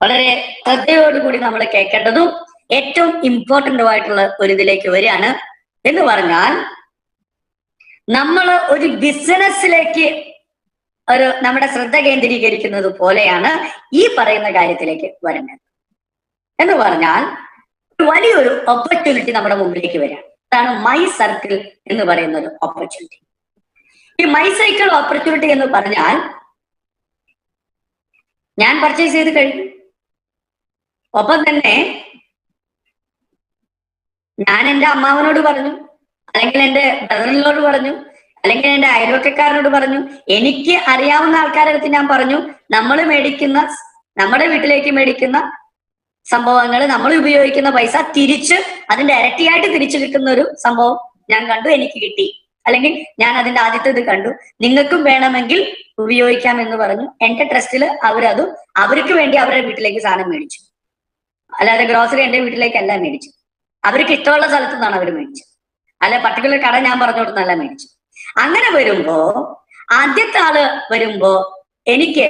വളരെ ശ്രദ്ധയോടുകൂടി നമ്മൾ കേൾക്കേണ്ടതും ഏറ്റവും ഇമ്പോർട്ടന്റുമായിട്ടുള്ള ഒരു ഇതിലേക്ക് വരികയാണ്. എന്ന് പറഞ്ഞാൽ നമ്മൾ ഒരു ബിസിനസ്സിലേക്ക് നമ്മുടെ ശ്രദ്ധ കേന്ദ്രീകരിക്കുന്നത് പോലെയാണ് ഈ പറയുന്ന കാര്യത്തിലേക്ക് വരേണ്ടത്. എന്ന് പറഞ്ഞാൽ വലിയൊരു ഓപ്പർച്യൂണിറ്റി നമ്മുടെ മുമ്പിലേക്ക് വരികയാണ്. അതാണ് മൈ സർക്കിൾ എന്ന് പറയുന്ന ഒരു ഓപ്പർച്യൂണിറ്റി. ഈ മൈ സൈക്കിൾ ഓപ്പർച്യൂണിറ്റി എന്ന് പറഞ്ഞാൽ ഞാൻ പർച്ചേസ് ചെയ്ത് കഴിഞ്ഞു. ഒപ്പം തന്നെ ഞാൻ എൻ്റെ അമ്മാവനോട് പറഞ്ഞു, അല്ലെങ്കിൽ എൻ്റെ ബ്രദറിനോട് പറഞ്ഞു, അല്ലെങ്കിൽ എൻ്റെ അയൽവക്കക്കാരനോട് പറഞ്ഞു, എനിക്ക് അറിയാവുന്ന ആൾക്കാരുടെ അടുത്ത് ഞാൻ പറഞ്ഞു, നമ്മുടെ വീട്ടിലേക്ക് മേടിക്കുന്ന സംഭവങ്ങൾ, നമ്മൾ ഉപയോഗിക്കുന്ന പൈസ തിരിച്ച് അതിന്റെ ഇരട്ടിയായിട്ട് തിരിച്ചു കിട്ടുന്ന ഒരു സംഭവം ഞാൻ കണ്ടു, എനിക്ക് കിട്ടി, അല്ലെങ്കിൽ ഞാൻ അതിന്റെ ആദ്യത്തെ ഇത് കണ്ടു, നിങ്ങൾക്കും വേണമെങ്കിൽ ഉപയോഗിക്കാം എന്ന് പറഞ്ഞു. എന്റെ ട്രസ്റ്റിൽ അവർക്ക് വേണ്ടി അവരുടെ വീട്ടിലേക്ക് സാധനം മേടിച്ചു. അല്ലാതെ ഗ്രോസറി എന്റെ വീട്ടിലേക്കല്ല മേടിച്ചു. അവർക്ക് ഇഷ്ടമുള്ള സ്ഥലത്തു നിന്നാണ് അവർ മേടിച്ചത്. അല്ല പർട്ടിക്കുലർ കട ഞാൻ പറഞ്ഞു കൊടുത്തല്ല മേടിച്ചു. അങ്ങനെ വരുമ്പോ ആദ്യത്തെ ആള് വരുമ്പോ എനിക്ക്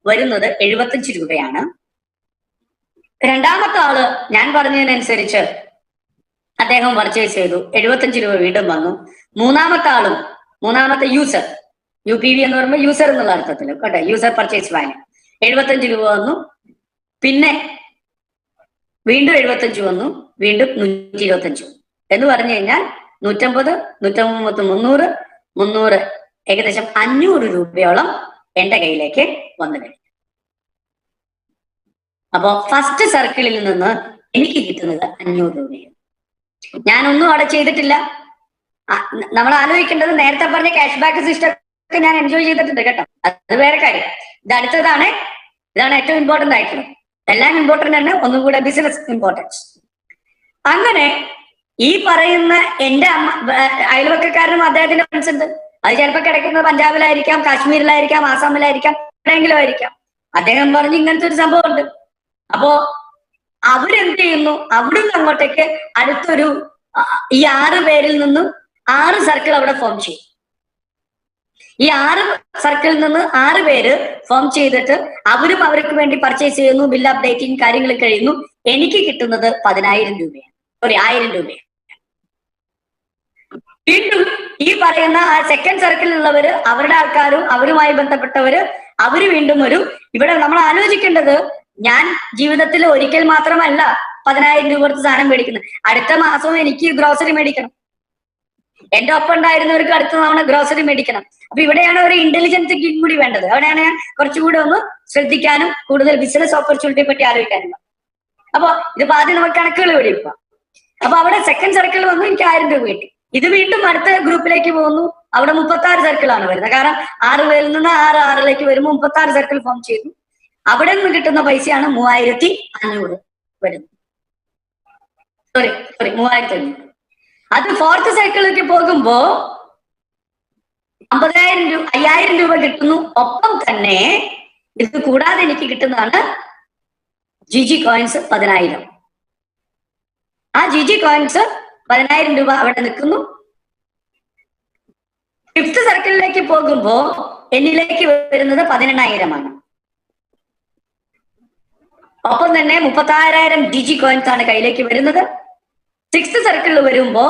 വരുന്നത് 75 രൂപയാണ്. രണ്ടാമത്തെ ആള് ഞാൻ പറഞ്ഞതിനനുസരിച്ച് അദ്ദേഹം പർച്ചേസ് ചെയ്തു, 75 രൂപ വീണ്ടും വന്നു. മൂന്നാമത്തെ യൂസർ, UPV എന്ന് പറയുമ്പോൾ യൂസർ എന്നുള്ള അർത്ഥത്തിൽ കേട്ടോ, യൂസർ പർച്ചേസ് വാല്യൂ 75 രൂപ വന്നു. പിന്നെ വീണ്ടും 75 വന്നു, വീണ്ടും 125 എന്ന് പറഞ്ഞു കഴിഞ്ഞാൽ 150, 130, 300 ഏകദേശം 500 രൂപയോളം എന്റെ കയ്യിലേക്ക് വന്നു കഴിഞ്ഞു. അപ്പോ ഫസ്റ്റ് സർക്കിളിൽ നിന്ന് എനിക്ക് കിട്ടുന്നത് 500 രൂപയാണ്. ഞാനൊന്നും അവിടെ ചെയ്തിട്ടില്ല. നമ്മൾ ആലോചിക്കേണ്ടത് നേരത്തെ പറഞ്ഞ ക്യാഷ് ബാക്ക് സിസ്റ്റം ഒക്കെ ഞാൻ എൻജോയ് ചെയ്തിട്ടുണ്ട് കേട്ടോ, അത് വേറെ കാര്യം. ഇതാണ് ഏറ്റവും ഇമ്പോർട്ടന്റ് ആയിട്ടുള്ളത്. എല്ലാം ഇമ്പോർട്ടന്റ് തന്നെ, ഒന്നും കൂടെ ബിസിനസ് ഇമ്പോർട്ടൻസ്. അങ്ങനെ ഈ പറയുന്ന എന്റെ അയൽവക്കക്കാരനും അദ്ദേഹത്തിന്റെ ഫ്രണ്ട്സ് ഉണ്ട്. അത് ചിലപ്പോൾ കിടക്കുന്നത് പഞ്ചാബിലായിരിക്കാം, കാശ്മീരിലായിരിക്കാം, ആസാമിലായിരിക്കാം, എവിടെയെങ്കിലും ആയിരിക്കാം. അദ്ദേഹം പറഞ്ഞു ഇങ്ങനത്തെ ഒരു സംഭവം ഉണ്ട്. അപ്പോ അവരെന്ത് ചെയ്യുന്നു, അവിടുന്ന് അങ്ങോട്ടേക്ക് അടുത്തൊരു ഈ 6 പേരിൽ നിന്നും 6 സർക്കിൾ അവിടെ ഫോം ചെയ്യും. ഈ 6 സർക്കിളിൽ നിന്ന് 6 പേര് ഫോം ചെയ്തിട്ട് അവരും അവർക്ക് വേണ്ടി പർച്ചേസ് ചെയ്യുന്നു, ബിൽ അപ്ഡേറ്റിംഗ് കാര്യങ്ങൾ കഴിയുന്നു. എനിക്ക് കിട്ടുന്നത് 10,000 രൂപയാണ്, 1000 രൂപയാണ്. വീണ്ടും ഈ പറയുന്ന ആ സെക്കൻഡ് സർക്കിളിലുള്ളവര്, അവരുടെ ആൾക്കാരും അവരുമായി ബന്ധപ്പെട്ടവര്, അവര് വീണ്ടും ഇവിടെ നമ്മൾ ആലോചിക്കേണ്ടത്, ഞാൻ ജീവിതത്തിൽ ഒരിക്കൽ മാത്രമല്ല 10,000 രൂപ കൊടുത്ത് സാധനം മേടിക്കുന്നത്. അടുത്ത മാസവും എനിക്ക് ഗ്രോസറി മേടിക്കണം, എന്റെ ഒപ്പം ഉണ്ടായിരുന്നവർക്ക് അടുത്ത തവണ ഗ്രോസറി മേടിക്കണം. അപ്പൊ ഇവിടെയാണ് ഒരു ഇന്റലിജൻസ് തിങ്കിങ് കൂടി വേണ്ടത്. അവിടെയാണ് ഞാൻ കുറച്ചുകൂടി ഒന്ന് ശ്രദ്ധിക്കാനും കൂടുതൽ ബിസിനസ് ഓപ്പർച്യൂണിറ്റിയെ പറ്റി ആലോചിക്കാനും. അപ്പൊ ഇതിപ്പോ ആദ്യം നമുക്ക് കണക്കുകൾ പിടിക്കാം. അപ്പൊ അവിടെ സെക്കൻഡ് സർക്കിൾ വന്നു, എനിക്ക് 1000 രൂപ കിട്ടി. ഇത് വീണ്ടും അടുത്ത ഗ്രൂപ്പിലേക്ക് പോകുന്നു. അവിടെ 36 സർക്കിളാണ് വരുന്നത്. കാരണം 6 പേരിൽ നിന്ന് 6 വരുമ്പോൾ 36 സർക്കിൾ ഫോം ചെയ്തു. അവിടെ നിന്ന് കിട്ടുന്ന പൈസയാണ് 3500 വരുന്നത്. സോറി 3500. അത് ഫോർത്ത് സൈക്കിളിലേക്ക് പോകുമ്പോ 5000 രൂപ കിട്ടുന്നു. ഒപ്പം തന്നെ ഇത് കൂടാതെ എനിക്ക് കിട്ടുന്നതാണ് GG കോയിൻസ് 10,000. ആ GG കോയിൻസ് 10,000 രൂപ അവിടെ നിൽക്കുന്നു. ഫിഫ്ത് സർക്കിളിലേക്ക് പോകുമ്പോ എന്നിലേക്ക് വരുന്നത് 18,000 ഒപ്പം തന്നെ 36,000 GG കോയിൻസ് ആണ് കയ്യിലേക്ക് വരുന്നത്. സിക്സ്ത് സർക്കിളിൽ വരുമ്പോ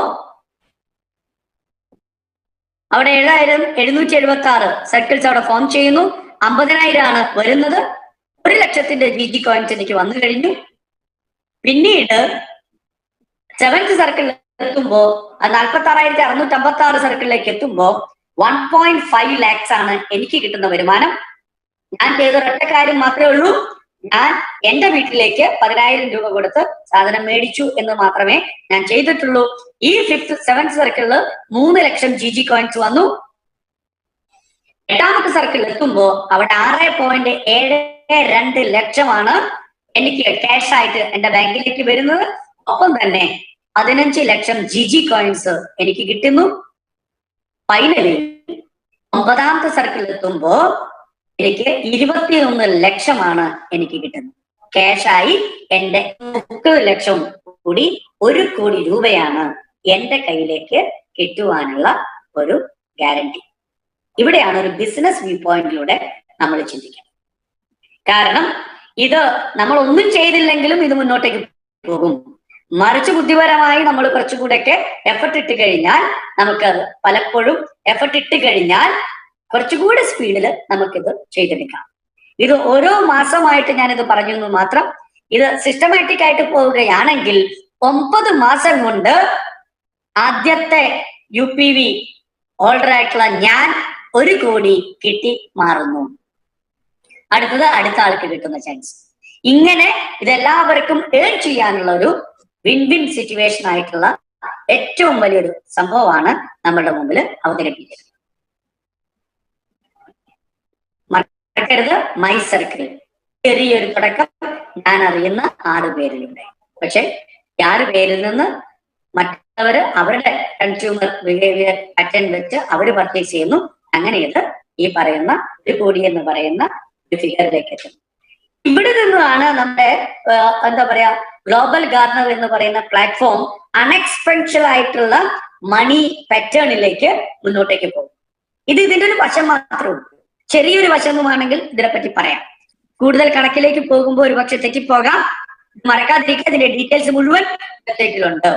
അവിടെ 7,776 സർക്കിൾസ് അവിടെ ഫോം ചെയ്യുന്നു. 50,000 ആണ് വരുന്നത്. 1,00,000 GG കോയിൻസ് എനിക്ക് വന്നു കഴിഞ്ഞു. പിന്നീട് സെവൻത് സർക്കിളിൽ എത്തുമ്പോ 46,656 സർക്കിളിലേക്ക് എത്തുമ്പോ 1.5 lakhs ആണ് എനിക്ക് കിട്ടുന്ന വരുമാനം. ഞാൻ ചെയ്ത ഒരൊറ്റ കാര്യം മാത്രമേ ഉള്ളൂ, ഞാൻ എന്റെ വീട്ടിലേക്ക് 10,000 രൂപ കൊടുത്ത് സാധനം മേടിച്ചു എന്ന് മാത്രമേ ഞാൻ ചെയ്തിട്ടുള്ളൂ. ഈ സെവൻത് സർക്കിളില് 3,00,000 GG കോയിൻസ് വന്നു. 8ാമത്തെ സർക്കിളിൽ എത്തുമ്പോ അവിടെ 6.72 ലക്ഷമാണ് എനിക്ക് ക്യാഷ് ആയിട്ട് എന്റെ ബാങ്കിലേക്ക് വരുന്നത്. ഒപ്പം തന്നെ 15 ലക്ഷം GG കോയിൻസ് എനിക്ക് കിട്ടുന്നു. ഫൈനലി 9ാമത്തെ സർക്കിളിൽ എത്തുമ്പോ എനിക്ക് 21 ലക്ഷമാണ് എനിക്ക് കിട്ടുന്നത്. ക്യാഷായി എന്റെ 30 ലക്ഷം കൂടി 1 കോടി രൂപയാണ് എന്റെ കയ്യിലേക്ക് കിട്ടുവാനുള്ള ഒരു ഗ്യാരണ്ടി. ഇവിടെയാണ് ഒരു ബിസിനസ് വ്യൂ പോയിന്റിലൂടെ നമ്മൾ ചിന്തിക്കുന്നത്. കാരണം ഇത് നമ്മൾ ഒന്നും ചെയ്തില്ലെങ്കിലും ഇത് മുന്നോട്ടേക്ക് പോകും. മറിച്ച് ബുദ്ധിപരമായി നമ്മൾ കുറച്ചുകൂടെയൊക്കെ എഫർട്ട് ഇട്ട് കഴിഞ്ഞാൽ നമുക്കത് പലപ്പോഴും എഫർട്ട് ഇട്ട് കഴിഞ്ഞാൽ കുറച്ചുകൂടെ സ്പീഡിൽ നമുക്കിത് ചെയ്തെടുക്കാം. ഇത് ഓരോ മാസമായിട്ട് ഞാനിത് പറഞ്ഞു എന്ന് മാത്രം. ഇത് സിസ്റ്റമാറ്റിക് ആയിട്ട് പോവുകയാണെങ്കിൽ 9 മാസം കൊണ്ട് ആദ്യത്തെ UPV ഹോൾഡർ ആയിട്ടുള്ള ഞാൻ 1 കോടി കിട്ടി മാറുന്നു. അടുത്തത് അടുത്ത ആൾക്ക് കിട്ടുന്ന ചാൻസ്. ഇങ്ങനെ ഇതെല്ലാവർക്കും ഏൺ ചെയ്യാനുള്ള ഒരു വിൻ വിൻ സിറ്റുവേഷൻ ആയിട്ടുള്ള ഏറ്റവും വലിയൊരു സംഭവമാണ് നമ്മളുടെ മുമ്പിൽ അവതരിപ്പിക്കുന്നത്. മറക്കരുത്, മൈ സർക്കിൾ ചെറിയൊരു തുടക്കം ഞാൻ അറിയുന്ന 6 പേരിലൂടെ. പക്ഷെ 6 പേരിൽ നിന്ന് മറ്റുള്ളവര് അവരുടെ കൺസ്യൂമർ ബിഹേവിയർ പാറ്റേൺ വെച്ച് അവർ പർച്ചേസ് ചെയ്യുന്നു. അങ്ങനെ ഇത് ഈ പറയുന്ന 1 കോടി എന്ന് പറയുന്ന ഒരു ഫിഗറിലേക്ക് എത്തുന്നു. ഇവിടെ നിന്നാണ് നമ്മുടെ എന്താ പറയാ ഗ്ലോബൽ ഗാർണർ എന്ന് പറയുന്ന പ്ലാറ്റ്ഫോം അൺഎക്സ്പെൻഷ്യൽ ആയിട്ടുള്ള മണി പാറ്റേണിലേക്ക് മുന്നോട്ടേക്ക് പോകും. ഇത് ഇതിന്റെ ഒരു വശം മാത്രമേ ഉള്ളൂ. ചെറിയൊരു വശവുമാണെങ്കിൽ ഇതിനെപ്പറ്റി പറയാം. കൂടുതൽ കണക്കിലേക്ക് പോകുമ്പോൾ ഒരു പക്ഷെ തെറ്റിപ്പോകാം. മറക്കാതിരിക്കുക, ഇതിന്റെ ഡീറ്റെയിൽസ് മുഴുവൻ വെബ്സൈറ്റിലുണ്ട്.